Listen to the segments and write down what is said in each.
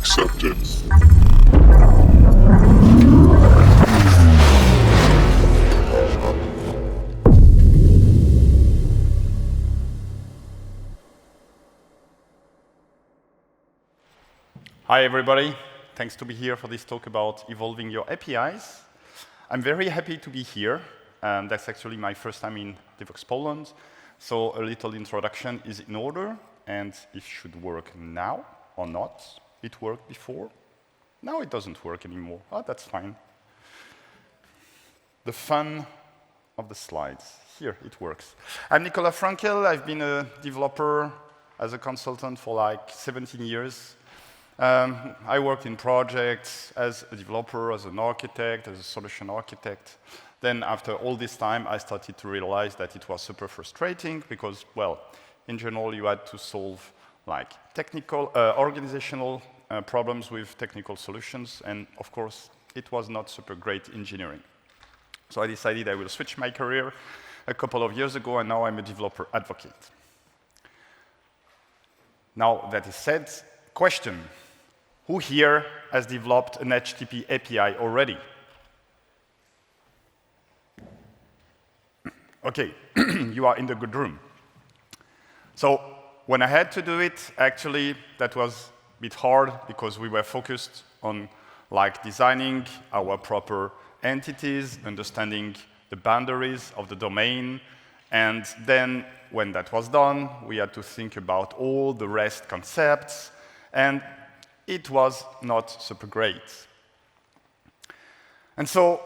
acceptance. Hi, everybody. Thanks to be here for this talk about evolving your APIs. I'm very happy to be here. That's actually my first time in Devoxx Poland. So a little introduction is in order, and it should work now or not. It worked before. Now it doesn't work anymore. Oh, that's fine. The fun of the slides. Here, it works. I'm Nicolas Fränkel. I've been a developer as a consultant for like 17 years. I worked in projects as a developer, as an architect, as a solution architect. Then after all this time, I started to realize that it was super frustrating because, well, in general, you had to solve like technical, organizational problems with technical solutions. And of course, it was not super great engineering. So I decided I will switch my career a couple of years ago, and now I'm a developer advocate. Now that is said, question. Who here has developed an HTTP API already? Okay, you are in the good room. So when I had to do it, actually, that was a bit hard because we were focused on like designing our proper entities, understanding the boundaries of the domain, and then when that was done, we had to think about all the REST concepts, and it was not super great. And so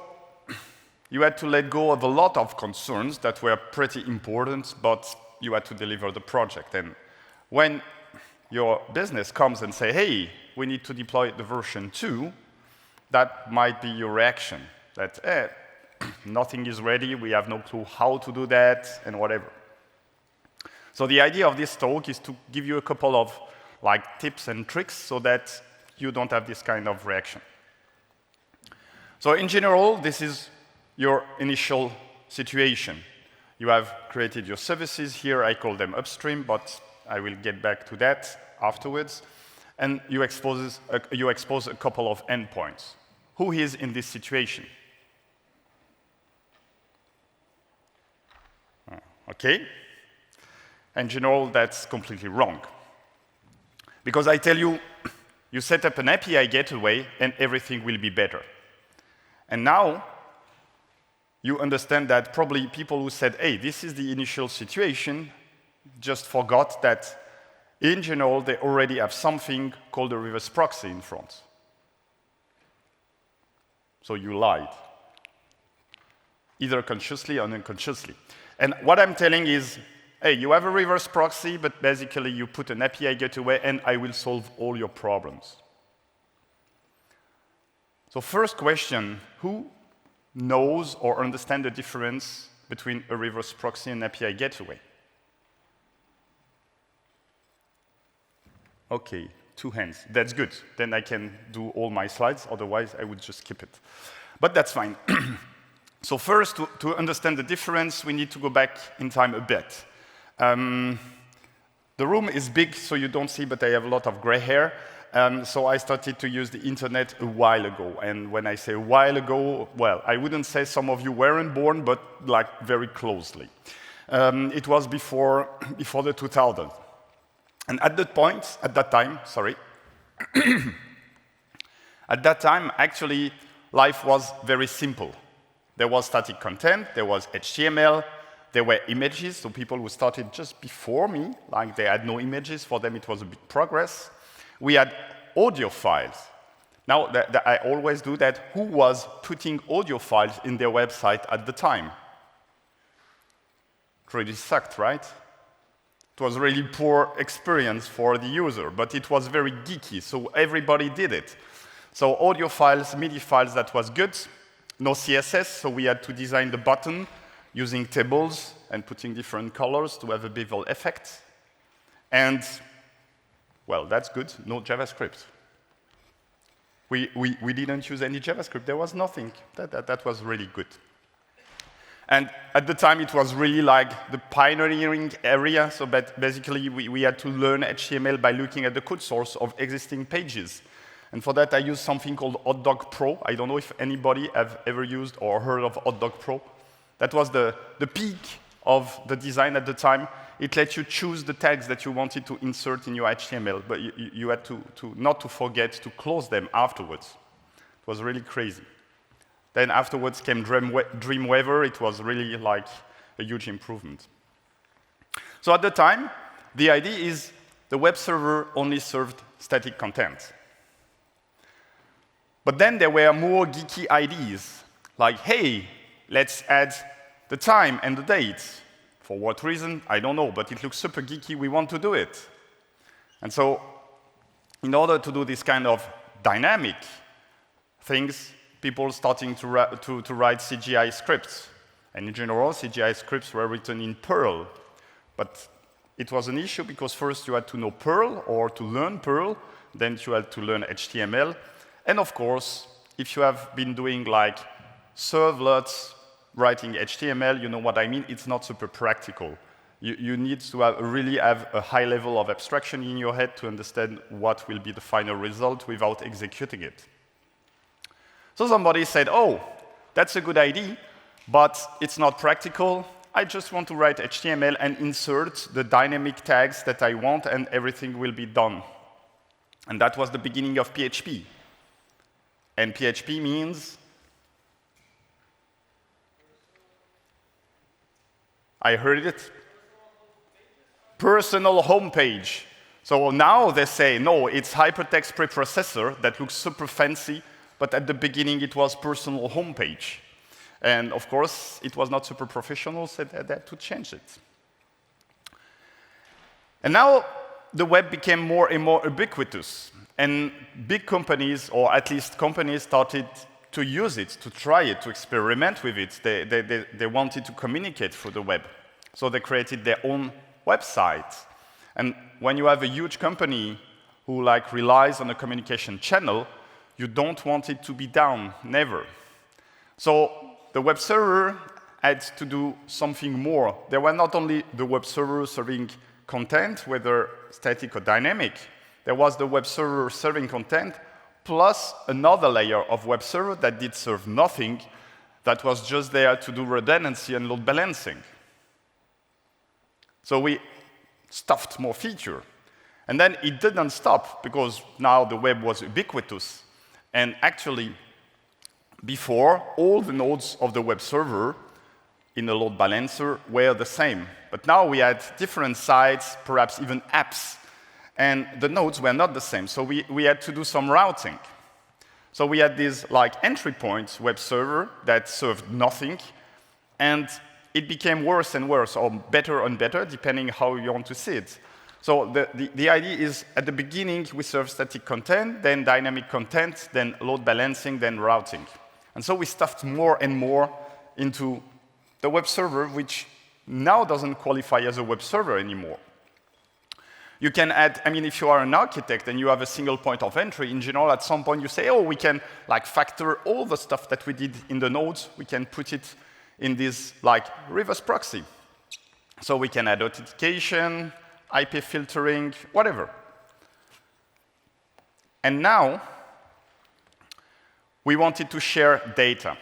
you had to let go of a lot of concerns that were pretty important, but you had to deliver the project. And when your business comes and say, hey, we need to deploy the version 2, that might be your reaction, that nothing is ready, we have no clue how to do that, and whatever. So the idea of this talk is to give you a couple of like tips and tricks so that you don't have this kind of reaction. So in general, this is your initial situation. You have created your services here. I call them upstream, but I will get back to that afterwards. And you expose a couple of endpoints. Who is in this situation? Okay. In general, that's completely wrong. Because I tell you, you set up an API gateway and everything will be better. And now, you understand that probably people who said, hey, this is the initial situation, just forgot that in general, they already have something called a reverse proxy in front. So you lied, either consciously or unconsciously. And what I'm telling is, hey, you have a reverse proxy, but basically you put an API gateway and I will solve all your problems. So first question, who knows or understands the difference between a reverse proxy and API gateway? Okay, 2 hands. That's good. Then I can do all my slides, otherwise I would just skip it. But that's fine. So first, to understand the difference, we need to go back in time a bit. The room is big, so you don't see, but I have a lot of gray hair. So I started to use the internet a while ago. And when I say a while ago, well, I wouldn't say some of you weren't born, but like very closely. It was before the 2000s. And at that time, actually, life was very simple. There was static content, there was HTML, there were images, so people who started just before me, like they had no images, for them it was a big progress. We had audio files. Now, I always do that. Who was putting audio files in their website at the time? It really sucked, right? It was a really poor experience for the user, but it was very geeky, so everybody did it. So audio files, MIDI files, that was good. No CSS, so we had to design the button using tables and putting different colors to have a bevel effect. And, well, that's good. No JavaScript. We didn't use any JavaScript. There was nothing. That was really good. And at the time, it was really like the pioneering area. So basically, we had to learn HTML by looking at the code source of existing pages. And for that, I use something called HotDog Pro. I don't know if anybody have ever used or heard of HotDog Pro. That was the peak of the design at the time. It let you choose the tags that you wanted to insert in your HTML, but you had to not to forget to close them afterwards. It was really crazy. Then afterwards came Dreamweaver. It was really like a huge improvement. So at the time, the idea is the web server only served static content. But then there were more geeky ideas, like, hey, let's add the time and the date. For what reason? I don't know, but it looks super geeky. We want to do it. And so in order to do this kind of dynamic things, people starting to write CGI scripts. And in general, CGI scripts were written in Perl. But it was an issue because first you had to know Perl or to learn Perl, then you had to learn HTML. And of course, if you have been doing like servlets, writing HTML, you know what I mean, it's not super practical. You need to really have a high level of abstraction in your head to understand what will be the final result without executing it. So somebody said, oh, that's a good idea, but it's not practical. I just want to write HTML and insert the dynamic tags that I want, and everything will be done. And that was the beginning of PHP. And PHP means I heard it. Personal homepage. So now they say, no, it's hypertext preprocessor that looks super fancy, but at the beginning it was personal homepage. And of course, it was not super professional, so they had to change it. And now the web became more and more ubiquitous. And big companies, or at least companies, started to use it, to try it, to experiment with it. They wanted to communicate through the web. So they created their own website. And when you have a huge company who relies on a communication channel, you don't want it to be down, never. So the web server had to do something more. There were not only the web server serving content, whether static or dynamic. There was the web server serving content, plus another layer of web server that did serve nothing, that was just there to do redundancy and load balancing. So we stuffed more feature. And then it didn't stop, because now the web was ubiquitous. And actually, before, all the nodes of the web server in the load balancer were the same. But now we had different sites, perhaps even apps, and the nodes were not the same. So we had to do some routing. So we had this entry point web server that served nothing, and it became worse and worse, or better and better, depending how you want to see it. So the idea is, at the beginning, we serve static content, then dynamic content, then load balancing, then routing. And so we stuffed more and more into the web server, which now doesn't qualify as a web server anymore. You can add, if you are an architect and you have a single point of entry, in general, at some point you say, oh, we can factor all the stuff that we did in the nodes, we can put it in this reverse proxy. So we can add authentication, IP filtering, whatever. And now, we wanted to share data.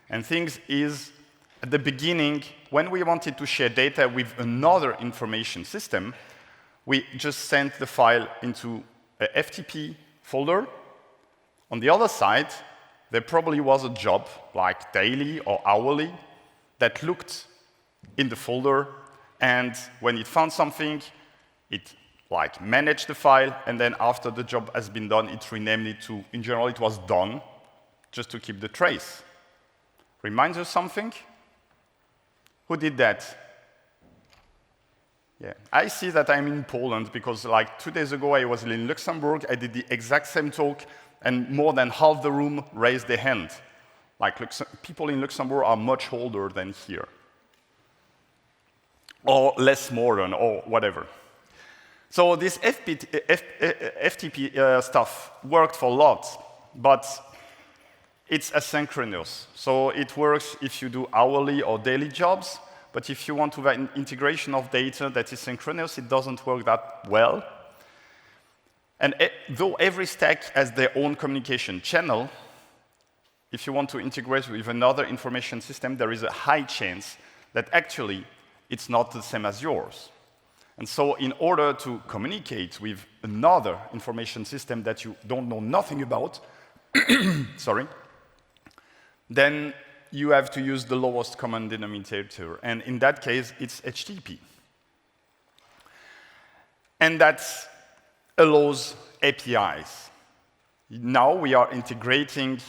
And things is, at the beginning, when we wanted to share data with another information system, we just sent the file into a FTP folder. On the other side, there probably was a job, like daily or hourly, that looked in the folder, and when it found something, it managed the file, and then after the job has been done, it renamed it to, in general, it was done, just to keep the trace. Reminds you something? Who did that? Yeah, I see that I'm in Poland because 2 days ago I was in Luxembourg, I did the exact same talk, and more than half the room raised their hand. People in Luxembourg are much older than here. Or less modern, or whatever. So this FTP stuff worked for a lot, but it's asynchronous. So it works if you do hourly or daily jobs, but if you want to have an integration of data that is synchronous, it doesn't work that well. And though every stack has their own communication channel, if you want to integrate with another information system, there is a high chance that actually it's not the same as yours. And so in order to communicate with another information system that you don't know nothing about, sorry, then you have to use the lowest common denominator. And in that case, it's HTTP. And that allows APIs. Now we are integrating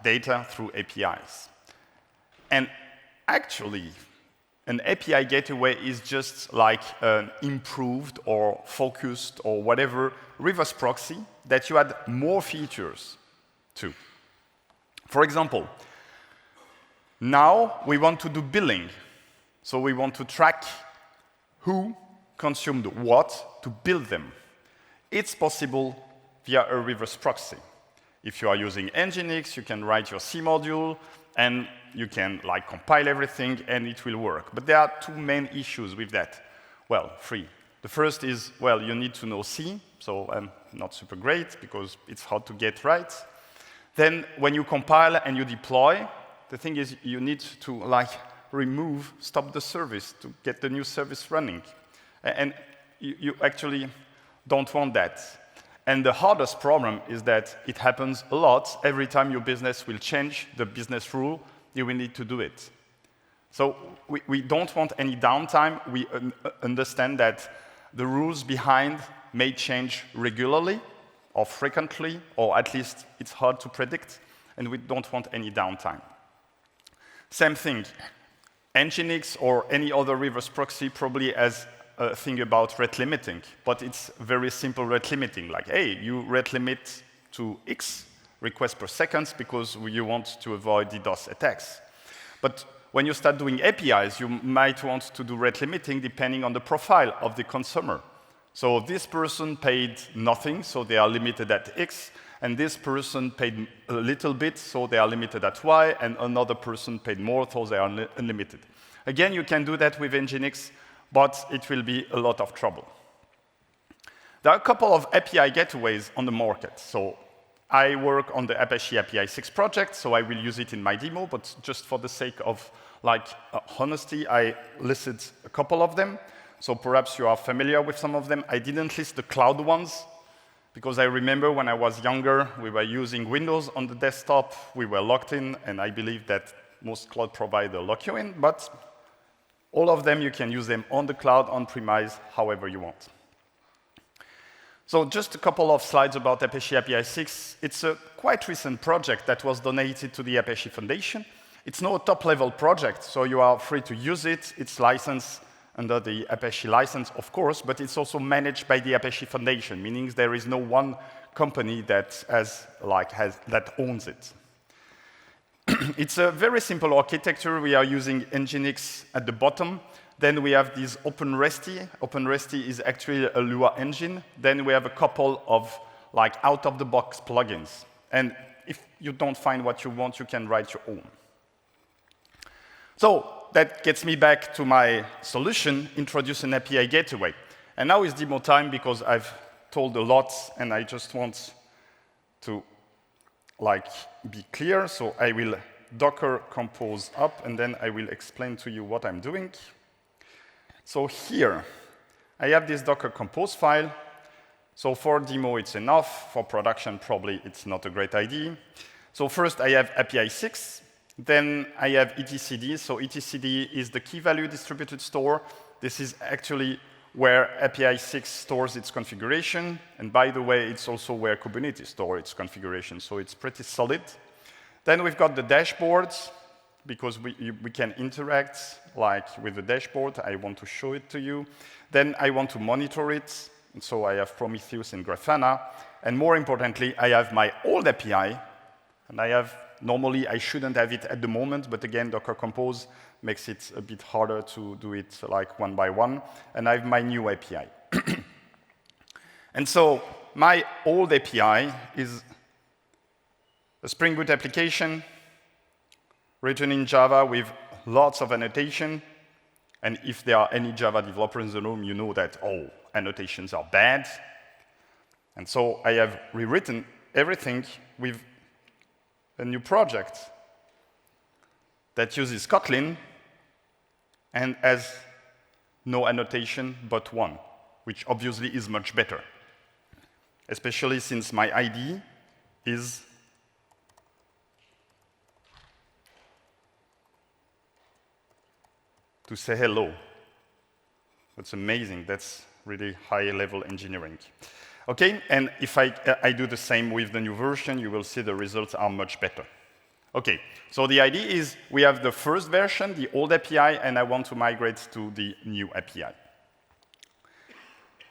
data through APIs. And actually, an API gateway is just like an improved or focused or whatever reverse proxy that you add more features to. For example, now we want to do billing. So we want to track who consumed what to bill them. It's possible via a reverse proxy. If you are using Nginx, you can write your C module, and you can compile everything, and it will work. But there are two main issues with that. Well, three. The first is, well, you need to know C, so I'm not super great because it's hard to get right. Then when you compile and you deploy, the thing is you need to stop the service to get the new service running. And you actually don't want that. And the hardest problem is that it happens a lot. Every time your business will change the business rule, you will need to do it. So we don't want any downtime. We understand that the rules behind may change regularly or frequently, or at least it's hard to predict, and we don't want any downtime. Same thing. Nginx or any other reverse proxy probably has a thing about rate limiting, but it's very simple rate limiting, like, hey, you rate limit to X requests per second because you want to avoid DDoS attacks. But when you start doing APIs, you might want to do rate limiting depending on the profile of the consumer. So this person paid nothing, so they are limited at X, and this person paid a little bit, so they are limited at Y, and another person paid more, so they are unlimited. Again, you can do that with Nginx, but it will be a lot of trouble. There are a couple of API gateways on the market. So I work on the Apache API 6 project, so I will use it in my demo, but just for the sake of honesty, I listed a couple of them. So perhaps you are familiar with some of them. I didn't list the cloud ones, because I remember when I was younger, we were using Windows on the desktop, we were locked in, and I believe that most cloud providers lock you in, but all of them, you can use them on the cloud, on-premise, however you want. So just a couple of slides about Apache API 6. It's a quite recent project that was donated to the Apache Foundation. It's not a top-level project, so you are free to use it. It's licensed under the Apache license, of course, but it's also managed by the Apache Foundation, meaning there is no one company that that owns it. It's a very simple architecture. We are using Nginx at the bottom. Then we have this OpenResty. OpenResty is actually a Lua engine. Then we have a couple of out-of-the-box plugins. And if you don't find what you want, you can write your own. So that gets me back to my solution, introduce an API gateway. And now is demo time because I've told a lot, and I just want to be clear. So I will Docker compose up, and then I will explain to you what I'm doing. So here, I have this Docker compose file. So for demo, it's enough. For production, probably it's not a great idea. So first, I have API 6. Then I have etcd. So etcd is the key value distributed store. This is actually where API 6 stores its configuration. And by the way, it's also where Kubernetes stores its configuration. So it's pretty solid. Then we've got the dashboards, because we can interact with the dashboard. I want to show it to you. Then I want to monitor it. And so I have Prometheus and Grafana. And more importantly, I have my old API. And normally, I shouldn't have it at the moment, but again, Docker Compose makes it a bit harder to do it one by one. And I have my new API. And so my old API is a Spring Boot application written in Java with lots of annotation. And if there are any Java developers in the room, you know that, annotations are bad. And so I have rewritten everything with a new project that uses Kotlin and has no annotation but one, which obviously is much better, especially since my ID is to say hello. That's amazing. That's really high-level engineering. Okay, and if I do the same with the new version, you will see the results are much better. Okay, so the idea is we have the first version, the old API, and I want to migrate to the new API.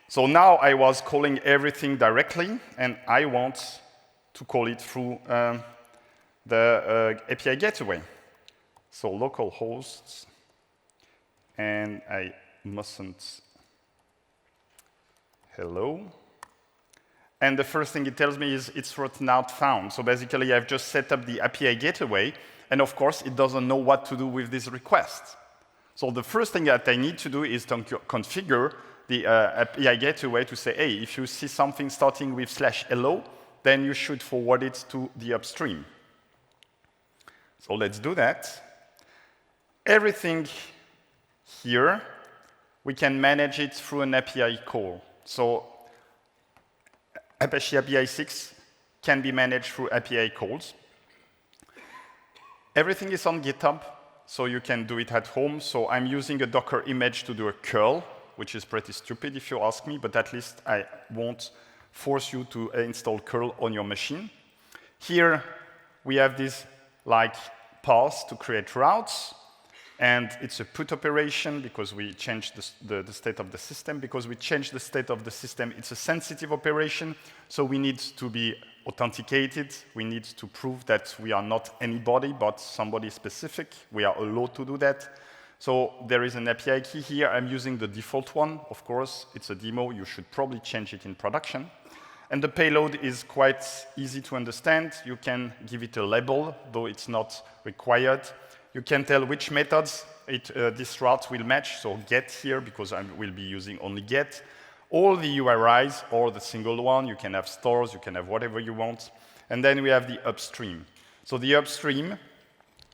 So now I was calling everything directly, and I want to call it through the API gateway. So local hosts, and I mustn't hello. And the first thing it tells me is it's not found. So basically, I've just set up the API gateway, and of course, it doesn't know what to do with this request. So the first thing that I need to do is to configure the API gateway to say, hey, if you see something starting with /hello, then you should forward it to the upstream. So let's do that. Everything here, we can manage it through an API call. So Apache API 6 can be managed through API calls. Everything is on GitHub, so you can do it at home. So I'm using a Docker image to do a curl, which is pretty stupid if you ask me, but at least I won't force you to install curl on your machine. Here, we have this path to create routes. And it's a put operation because we changed the state of the system. Because we changed the state of the system, it's a sensitive operation, so we need to be authenticated. We need to prove that we are not anybody, but somebody specific. We are allowed to do that. So there is an API key here. I'm using the default one. Of course, it's a demo. You should probably change it in production. And the payload is quite easy to understand. You can give it a label, though it's not required. You can tell which methods this route will match, so get here, because I will be using only get. All the URIs, or the single one, you can have stores, you can have whatever you want. And then we have the upstream. So the upstream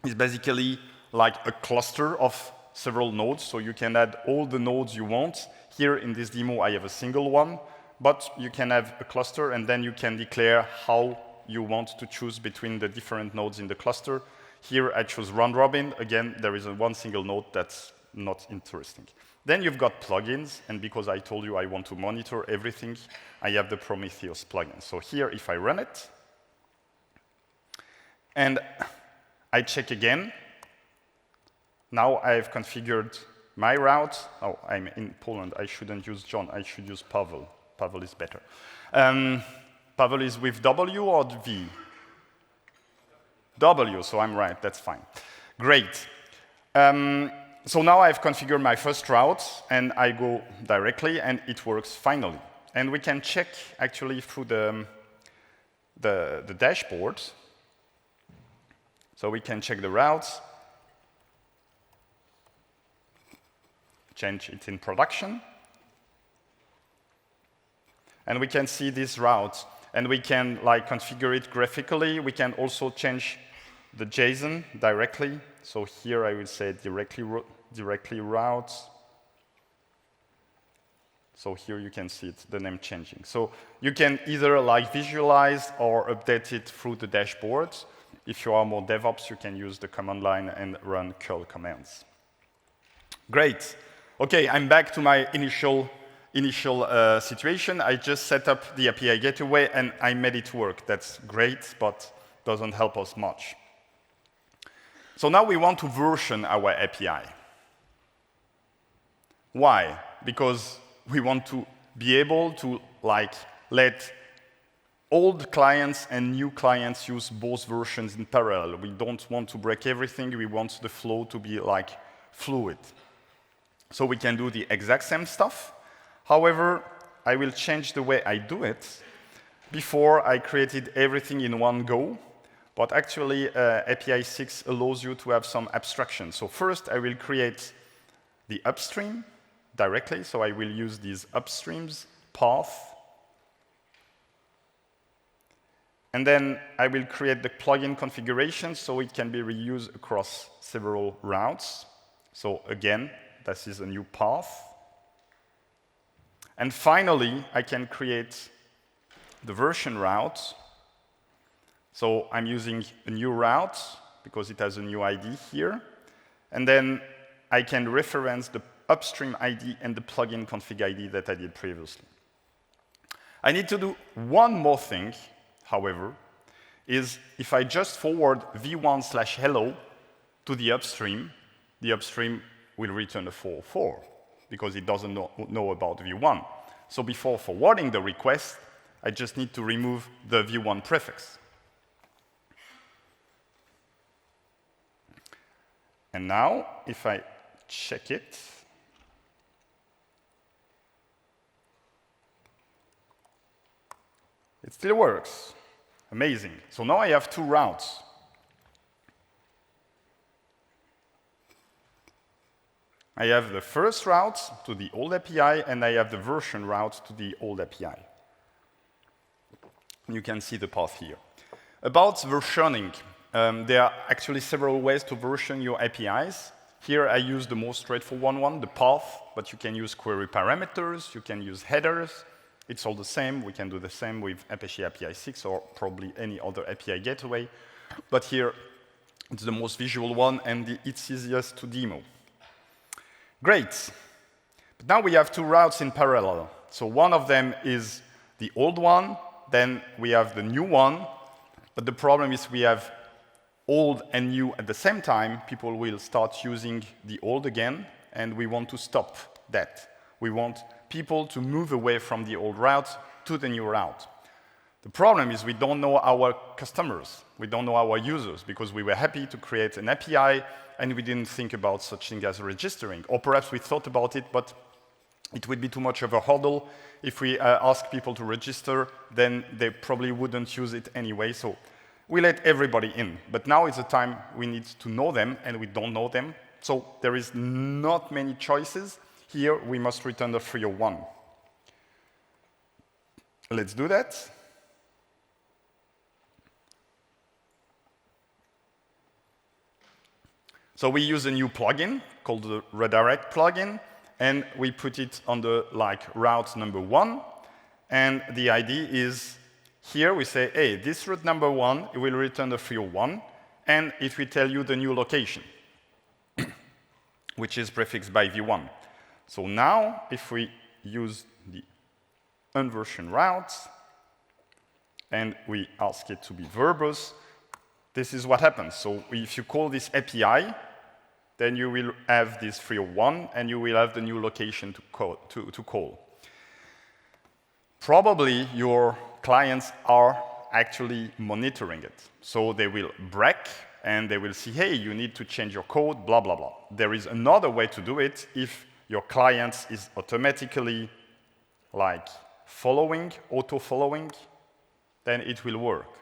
is basically like a cluster of several nodes, so you can add all the nodes you want. Here in this demo, I have a single one, but you can have a cluster, and then you can declare how you want to choose between the different nodes in the cluster. Here I choose round robin. Again, there is one single node that's not interesting. Then you've got plugins, and because I told you I want to monitor everything, I have the Prometheus plugin. So here, if I run it, and I check again, now I've configured my route. Oh, I'm in Poland. I shouldn't use John. I should use Pavel. Pavel is better. Pavel is with W or V? W, so I'm right, that's fine. Great. So now I've configured my first route, and I go directly, and it works finally. And we can check, actually, through the dashboard. So we can check the routes, change it in production, and we can see this route. And we can configure it graphically. We can also change the JSON directly. So here I will say directly routes. So here you can see it, the name changing. So you can either visualize or update it through the dashboard. If you are more DevOps, you can use the command line and run curl commands. Great. Okay, I'm back to my initial situation. I just set up the API gateway, and I made it work. That's great, but doesn't help us much. So now we want to version our API. Why? Because we want to be able to let old clients and new clients use both versions in parallel. We don't want to break everything. We want the flow to be fluid. So we can do the exact same stuff. However, I will change the way I do it. Before, I created everything in one go, but actually, API 6 allows you to have some abstraction. So first, I will create the upstream directly. So I will use these upstreams path And then I will create the plugin configuration so it can be reused across several routes. So again, this is a new path. And finally, I can create the version route. So I'm using a new route because it has a new ID here. And then I can reference the upstream ID and the plugin config ID that I did previously. I need to do one more thing, however, is if I just forward v1/hello to the upstream will return a 404 because it doesn't know about v1. So before forwarding the request, I just need to remove the v1 prefix. And now, if I check it, it still works. Amazing. So now I have two routes. I have the first route to the old API, and I have the version route to the old API. You can see the path here. About versioning, there are actually several ways to version your APIs. Here I use the most straightforward one, the path, but you can use query parameters, you can use headers. It's all the same. We can do the same with Apache API 6 or probably any other API gateway. But here, it's the most visual one, and it's easiest to demo. Great. But now we have two routes in parallel. So one of them is the old one, then we have the new one. But the problem is we have old and new at the same time. People will start using the old again, and we want to stop that. We want people to move away from the old route to the new route. The problem is we don't know our customers. We don't know our users because we were happy to create an API and we didn't think about such thing as registering. Or perhaps we thought about it, but it would be too much of a hurdle. If we ask people to register, then they probably wouldn't use it anyway. So we let everybody in. But now is the time we need to know them, and we don't know them. So there is not many choices. Here, we must return the 301. Let's do that. So we use a new plugin called the redirect plugin, and we put it on the route number 1. And the idea is here we say, hey, this route number 1 will return the 301, and it will tell you the new location, which is prefixed by v1. So now, if we use the unversion route, and we ask it to be verbose, this is what happens. So if you call this API, then you will have this 301, and you will have the new location to call. Probably your clients are actually monitoring it. So they will break, and they will see, hey, you need to change your code, blah, blah, blah. There is another way to do it if your client is automatically auto-following, then it will work.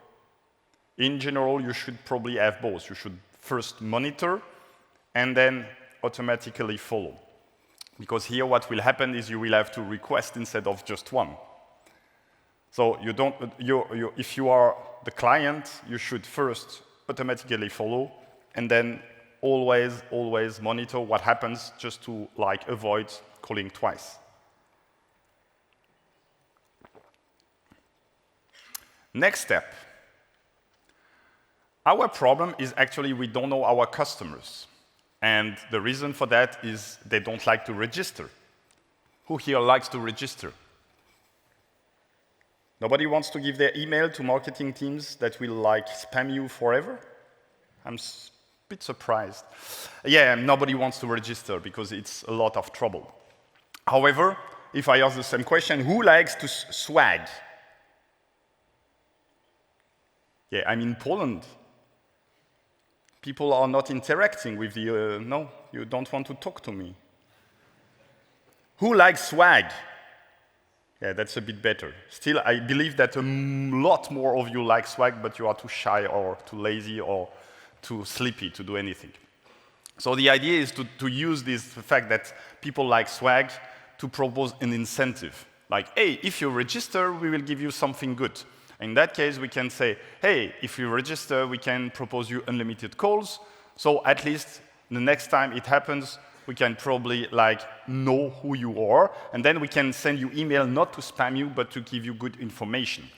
In general, you should probably have both. You should first monitor and then automatically follow. Because here what will happen is you will have to request instead of just one. So if you are the client, you should first automatically follow and then always monitor what happens just to avoid calling twice. Next step. Our problem is actually we don't know our customers. And the reason for that is they don't like to register. Who here likes to register? Nobody wants to give their email to marketing teams that will spam you forever? I'm bit surprised. Yeah, nobody wants to register because it's a lot of trouble. However, if I ask the same question, who likes to swag? Yeah, I'm in Poland. People are not interacting with the, no, you don't want to talk to me. Who likes swag? Yeah, that's a bit better. Still, I believe that a lot more of you like swag, but you are too shy or too lazy or too sleepy to do anything. So the idea is to use the fact that people like swag to propose an incentive. Like, hey, if you register, we will give you something good. In that case, we can say, hey, if you register, we can propose you unlimited calls. So at least the next time it happens, we can probably know who you are, and then we can send you email not to spam you, but to give you good information.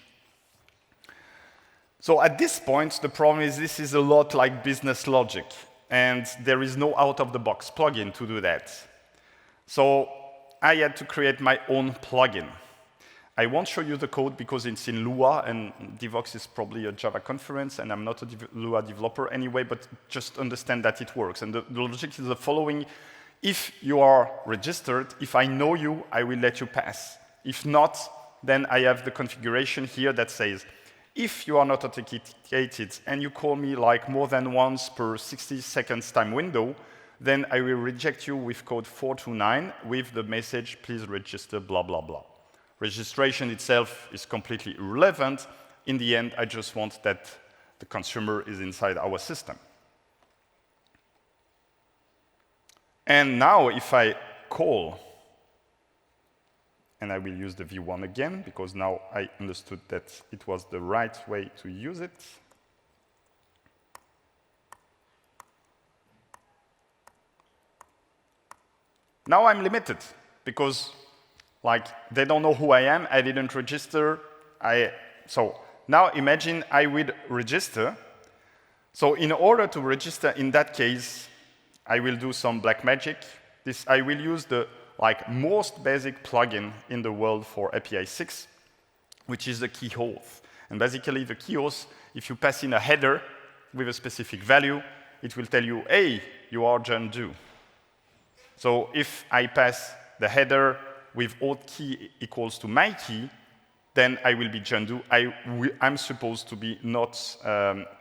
So at this point, the problem is this is a lot like business logic, and there is no out-of-the-box plugin to do that. So I had to create my own plugin. I won't show you the code because it's in Lua, and Devoxx is probably a Java conference, and I'm not a Lua developer anyway, but just understand that it works. And the logic is the following. If you are registered, if I know you, I will let you pass. If not, then I have the configuration here that says, if you are not authenticated and you call me more than once per 60 seconds time window, then I will reject you with code 429 with the message, please register, blah, blah, blah. Registration itself is completely irrelevant. In the end, I just want that the consumer is inside our system. And now if I call, and I will use the V1 again, because now I understood that it was the right way to use it. Now I'm limited, because they don't know who I am, I didn't register. So now imagine I would register. So in order to register in that case, I will do some black magic. I will use the most basic plugin in the world for API 6, which is the key auth. And basically the key auth, if you pass in a header with a specific value, it will tell you, hey, you are John Doe. So if I pass the header with auth key equals to my key, then I will be John Doe. I'm supposed to be not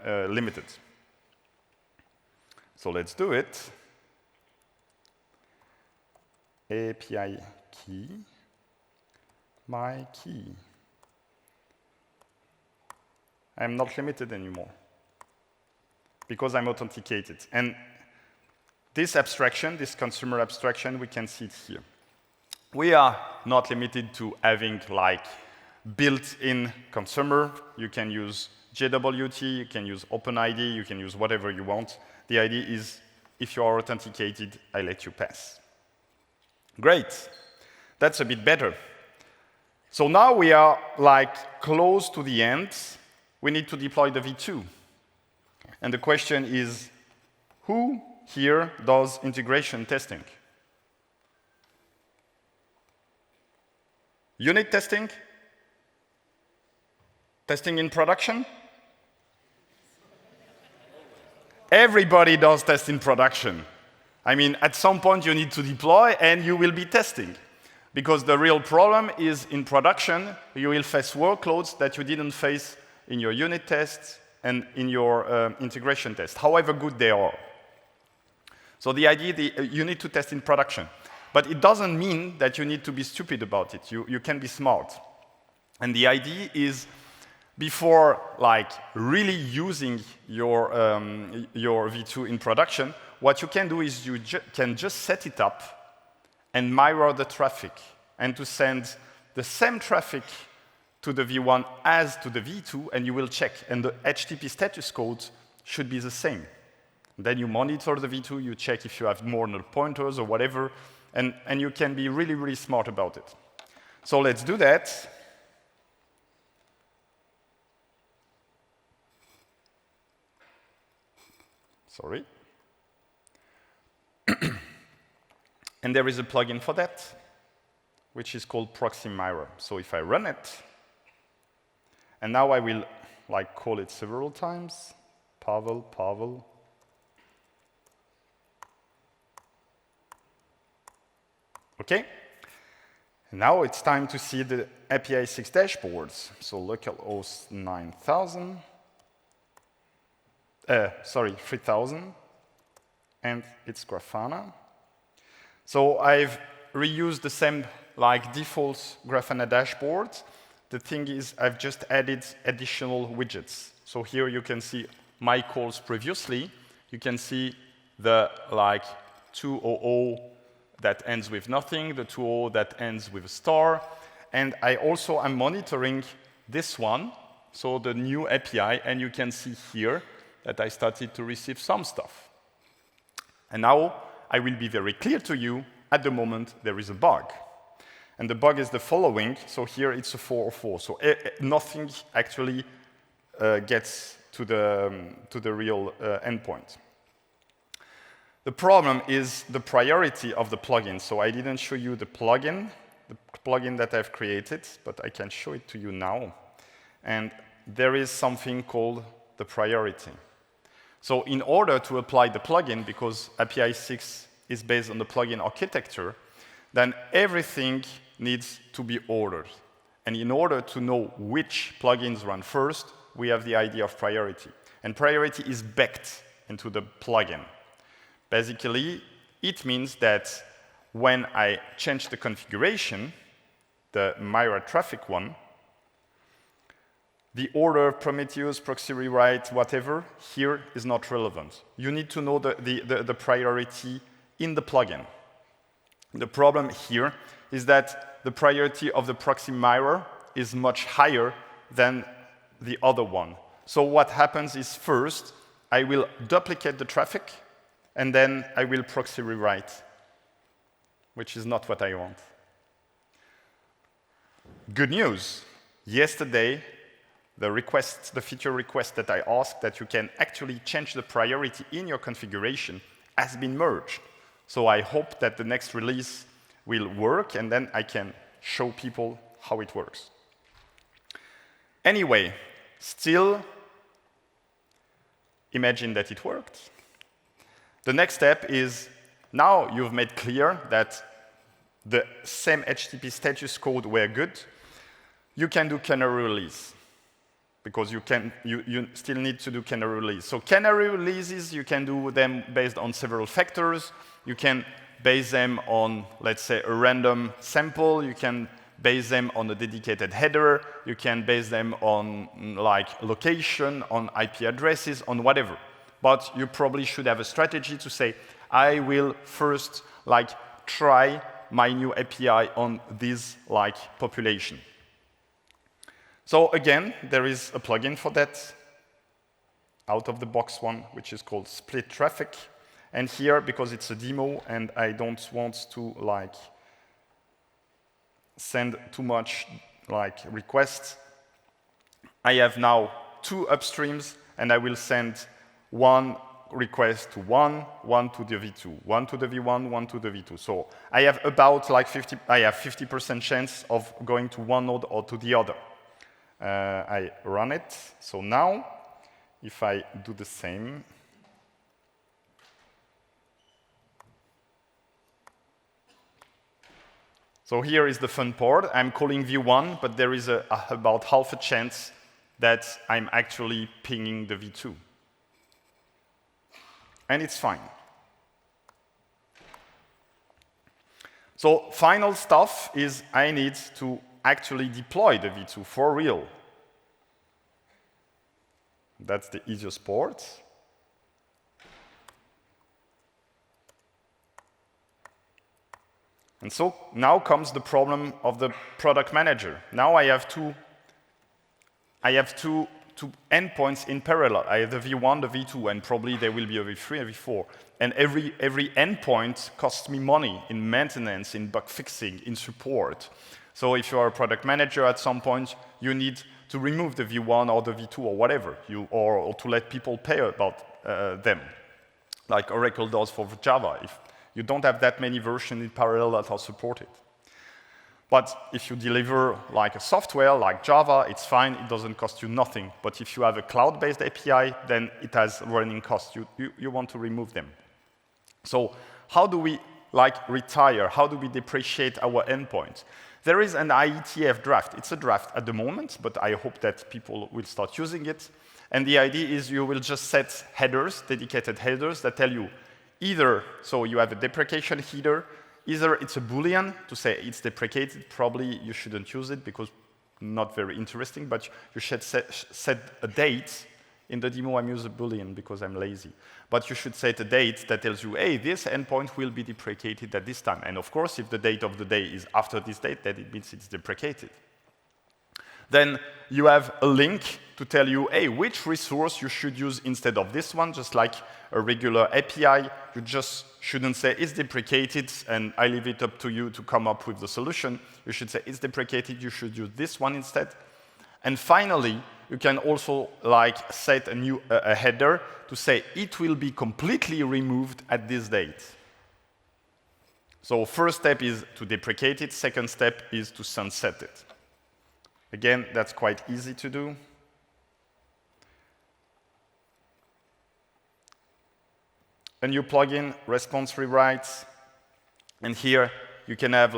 limited. So let's do it. API key, my key. I'm not limited anymore because I'm authenticated. And this abstraction, this consumer abstraction, we can see it here. We are not limited to having built-in consumer. You can use JWT, you can use OpenID, you can use whatever you want. The idea is, if you are authenticated, I let you pass. Great. That's a bit better. So now we are close to the end. We need to deploy the V2. And the question is, who here does integration testing? Unit testing? Testing in production? Everybody does test in production. I mean, at some point you need to deploy and you will be testing. Because the real problem is in production, you will face workloads that you didn't face in your unit tests and in your integration tests, however good they are. So the idea, you need to test in production. But it doesn't mean that you need to be stupid about it. You can be smart. And the idea is, before really using your V2 in production, what you can do is you can just set it up and mirror the traffic and to send the same traffic to the V1 as to the V2, and you will check. And the HTTP status code should be the same. Then you monitor the V2, you check if you have more null pointers or whatever, and you can be really, really smart about it. So let's do that. Sorry. And there is a plugin for that, which is called Proxy Mirror. So if I run it, and now I will call it several times, Pavel. Okay? Now it's time to see the API 6 dashboards. So localhost 9000. 3000, and it's Grafana. So I've reused the same default Grafana dashboard. The thing is, I've just added additional widgets. So here you can see my calls previously. You can see the 200 that ends with nothing, the 200 that ends with a star, and I also am monitoring this one. so the new API, and you can see here that I started to receive some stuff. And now I will be very clear to you, at the moment there is a bug. And the bug is the following, so here it's a 404, so nothing actually gets to the real endpoint. The problem is the priority of the plugin. So I didn't show you the plugin that I've created, but I can show it to you now. And there is something called the priority. So in order to apply the plugin, because API 6 is based on the plugin architecture, then everything needs to be ordered. And in order to know which plugins run first, we have the idea of priority. And priority is backed into the plugin. Basically, it means that when I change the configuration, the Myra traffic one, the order, Prometheus, proxy rewrite, whatever, here is not relevant. You need to know the priority in the plugin. The problem here is that the priority of the proxy Myra is much higher than the other one. So what happens is first, I will duplicate the traffic, and then I will proxy rewrite, which is not what I want. Good news. Yesterday, the feature request that I asked that you can actually change the priority in your configuration has been merged. So I hope that the next release will work, and then I can show people how it works. Anyway, still imagine that it worked. The next step is, now you've made clear that the same HTTP status code were good, you can do canary release, because you still need to do canary release. So canary releases, you can do them based on several factors. You can base them on, let's say, a random sample. You can base them on a dedicated header. You can base them on like location, on IP addresses, on whatever. But you probably should have a strategy to say, I will first like try my new API on this like population. So again, there is a plugin for that, out-of-the-box one, which is called Split Traffic. And here, because it's a demo and I don't want to like send too much like requests, I have now two upstreams, and I will send one request to one to the V2, one to the V1, one to the V2. So I have about like 50% chance of going to one node or to the other. I run it. So now, if I do the same, so here is the fun part. I'm calling V1, but there is about half a chance that I'm actually pinging the V2. And it's fine. So final stuff is I need to actually deploy the V2 for real. That's the easiest part. And so now comes the problem of the product manager. Now I have two endpoints in parallel. I have the V1, the V2, and probably there will be a V3 and V4. And every endpoint costs me money in maintenance, in bug fixing, in support. So if you are a product manager at some point, you need to remove the V1 or the V2 or whatever, or to let people pay about them, like Oracle does for Java. If you don't have that many versions in parallel that are supported. But if you deliver like a software, like Java, it's fine, it doesn't cost you nothing. But if you have a cloud-based API, then it has running costs. You want to remove them. So how do we like retire? How do we depreciate our endpoints? There is an IETF draft. It's a draft at the moment, but I hope that people will start using it. And the idea is you will just set headers, dedicated headers, that tell you either, so you have a deprecation header, either it's a Boolean to say it's deprecated, probably you shouldn't use it because not very interesting, but you should set a date. In the demo, I'm using a Boolean because I'm lazy. But you should set a date that tells you, hey, this endpoint will be deprecated at this time. And of course, if the date of the day is after this date, then it means it's deprecated. Then you have a link to tell you, hey, which resource you should use instead of this one, just like a regular API. You just shouldn't say it's deprecated, and I leave it up to you to come up with the solution. You should say it's deprecated, you should use this one instead. And finally, you can also set a header to say it will be completely removed at this date. So first step is to deprecate it, second step is to sunset it. Again, that's quite easy to do. A new plugin, response rewrites, and here you can have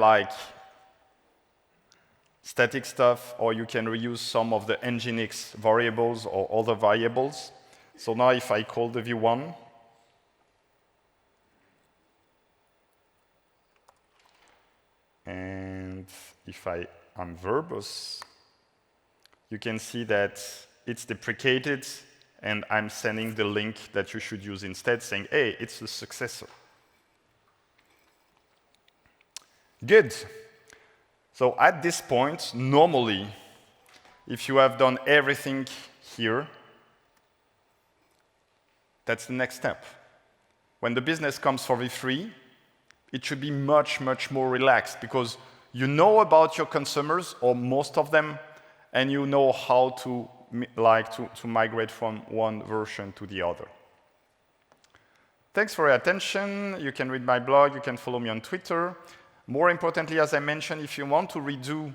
static stuff, or you can reuse some of the Nginx variables or other variables. So now if I call the v1, and if I am verbose, you can see that it's deprecated, and I'm sending the link that you should use instead, saying, hey, it's a successor. Good. So at this point, normally, if you have done everything here, that's the next step. When the business comes for v3, it should be much, much more relaxed, because you know about your consumers, or most of them, and you know how to migrate from one version to the other. Thanks for your attention. You can read my blog. You can follow me on Twitter. More importantly, as I mentioned, if you want to redo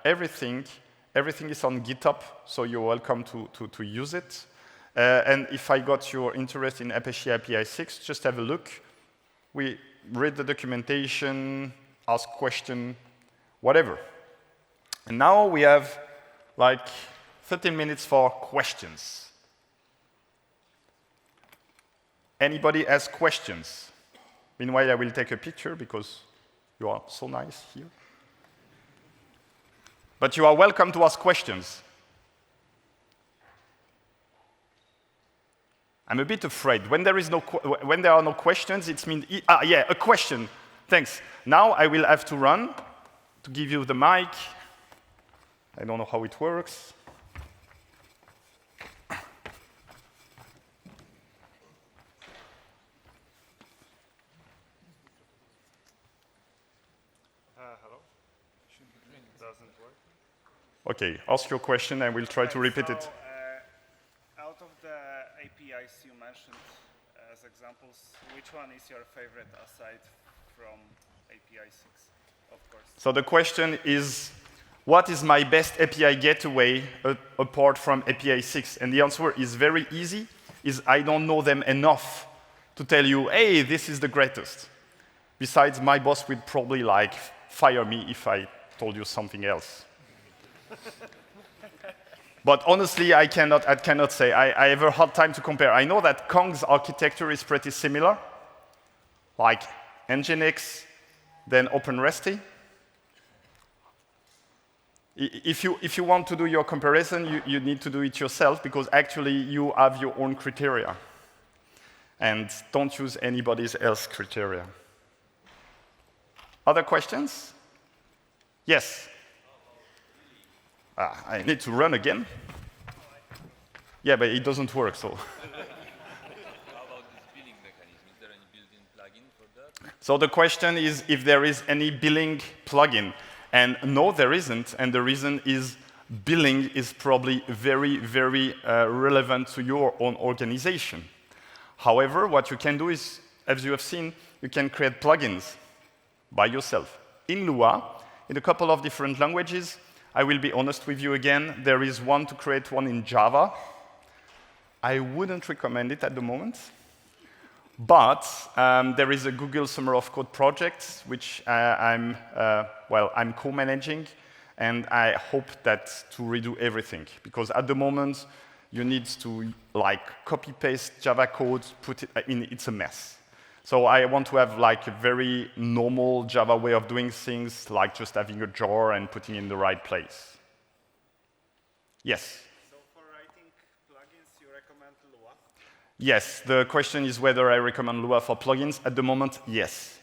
everything is on GitHub, so you're welcome to use it. And if I got your interest in Apache API 6, just have a look. We read the documentation, ask questions, whatever. And now we have 13 minutes for questions. Anybody has questions? Meanwhile, I will take a picture because you are so nice here. But you are welcome to ask questions. I'm a bit afraid. When there are no questions, it means, yeah, a question. Thanks. Now I will have to run to give you the mic. I don't know how it works. Hello? Doesn't work. Okay, ask your question and we'll try to repeat it. Out of the APIs you mentioned as examples, which one is your favorite aside from API 6, of course? So the question is, what is my best API gateway apart from API 6? And the answer is very easy, is I don't know them enough to tell you, hey, this is the greatest. Besides, my boss would probably fire me if I told you something else. But honestly, I cannot say. I have a hard time to compare. I know that Kong's architecture is pretty similar, like Nginx, then OpenResty. If you want to do your comparison, you need to do it yourself, because actually you have your own criteria. And don't use anybody else's criteria. Other questions? Yes? I need to run again. Yeah, but it doesn't work, so. How about this billing mechanism? Is there any built-in plugin for that? So the question is if there is any billing plugin. And no, there isn't. And the reason is billing is probably very, very relevant to your own organization. However, what you can do is, as you have seen, you can create plugins by yourself. In Lua, in a couple of different languages. I will be honest with you again. There is one to create one in Java. I wouldn't recommend it at the moment. But there is a Google Summer of Code project, which I'm co-managing, and I hope that to redo everything. Because at the moment, you need to copy-paste Java code, it's a mess. So I want to have a very normal Java way of doing things, like just having a jar and putting it in the right place. Yes? So for writing plugins, you recommend Lua? Yes, the question is whether I recommend Lua for plugins. At the moment, yes.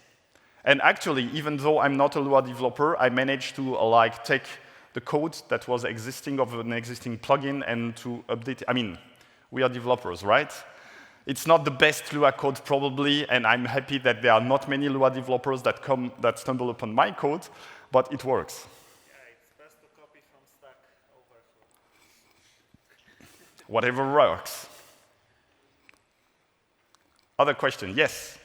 And actually, even though I'm not a Lua developer, I managed to take the code that was existing of an existing plugin and to update it. I mean, we are developers, right? It's not the best Lua code probably, and I'm happy that there are not many Lua developers that stumble upon my code, but it works. Yeah, it's best to copy from Stack Overflow. Whatever works. Other question? Yes?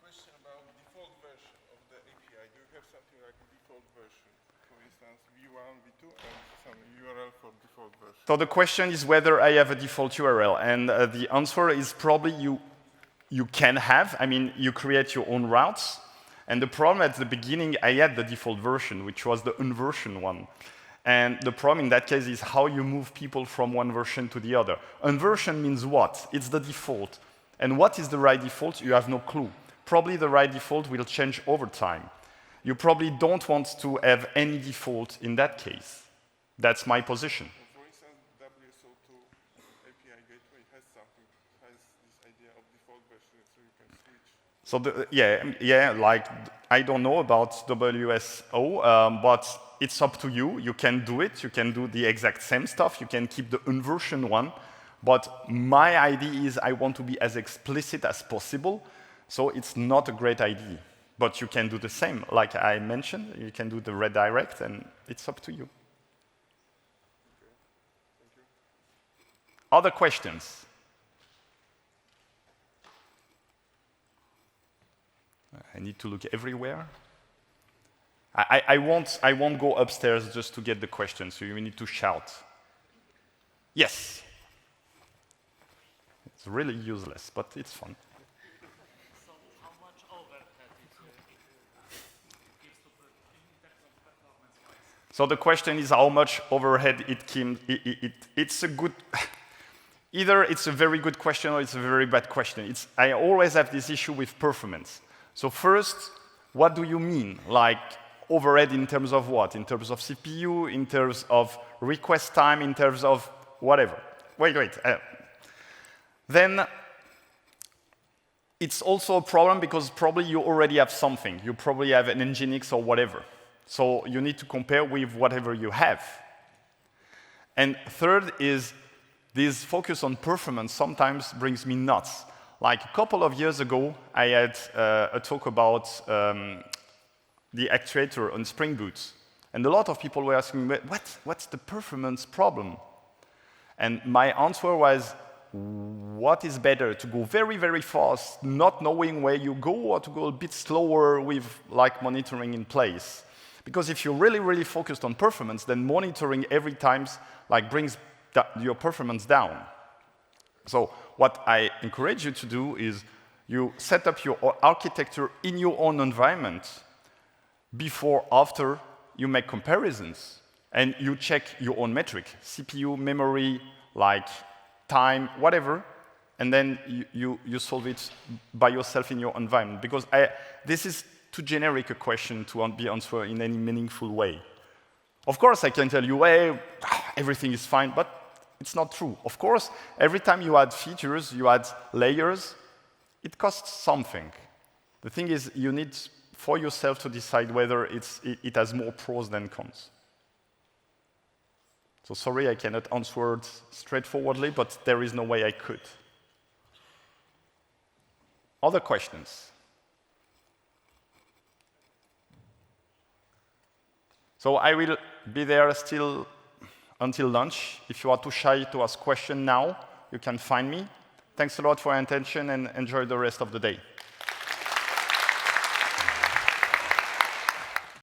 Question about default version of the API. Do you have something like a default version? For instance, V1, V2, and some URL for default version. So the question is whether I have a default URL, and the answer is probably you can have. I mean, you create your own routes, and the problem at the beginning, I had the default version, which was the unversion one. And the problem in that case is how you move people from one version to the other. Unversion means what? It's the default. And what is the right default? You have no clue. Probably the right default will change over time. You probably don't want to have any default in that case. That's my position. For instance, WSO2 API gateway has this idea of default version, so you can switch. So like I don't know about WSO, but it's up to you. You can do it. You can do the exact same stuff. You can keep the unversion one. But my idea is I want to be as explicit as possible, so it's not a great idea. But you can do the same. Like I mentioned, you can do the redirect, and it's up to you. Okay. Thank you. Other questions? I need to look everywhere. I won't go upstairs just to get the questions, so you need to shout. Yes? It's really useless, but it's fun. So how much overhead it gives to in terms of performance-wise? So the question is how much overhead it's a good, either it's a very good question or it's a very bad question. I always have this issue with performance. So first, what do you mean? Like overhead in terms of what? In terms of CPU, in terms of request time, in terms of whatever. Wait. Then it's also a problem because probably you already have something. You probably have an Nginx or whatever. So you need to compare with whatever you have. And third is this focus on performance sometimes brings me nuts. Like a couple of years ago, I had a talk about the actuator on Spring Boot. And a lot of people were asking me, what's the performance problem? And my answer was, what is better, to go very, very fast, not knowing where you go, or to go a bit slower with like monitoring in place? Because if you're really, really focused on performance, then monitoring every time like brings your performance down. So what I encourage you to do is you set up your architecture in your own environment. Before, after, you make comparisons, and you check your own metric, CPU, memory, like time, whatever, and then you solve it by yourself in your environment. Because this is too generic a question to be answered in any meaningful way. Of course, I can tell you, hey, everything is fine, but it's not true. Of course, every time you add features, you add layers, it costs something. The thing is, you need for yourself to decide whether it has more pros than cons. So sorry, I cannot answer it straightforwardly, but there is no way I could. Other questions? So I will be there still until lunch. If you are too shy to ask questions now, you can find me. Thanks a lot for your attention, and enjoy the rest of the day.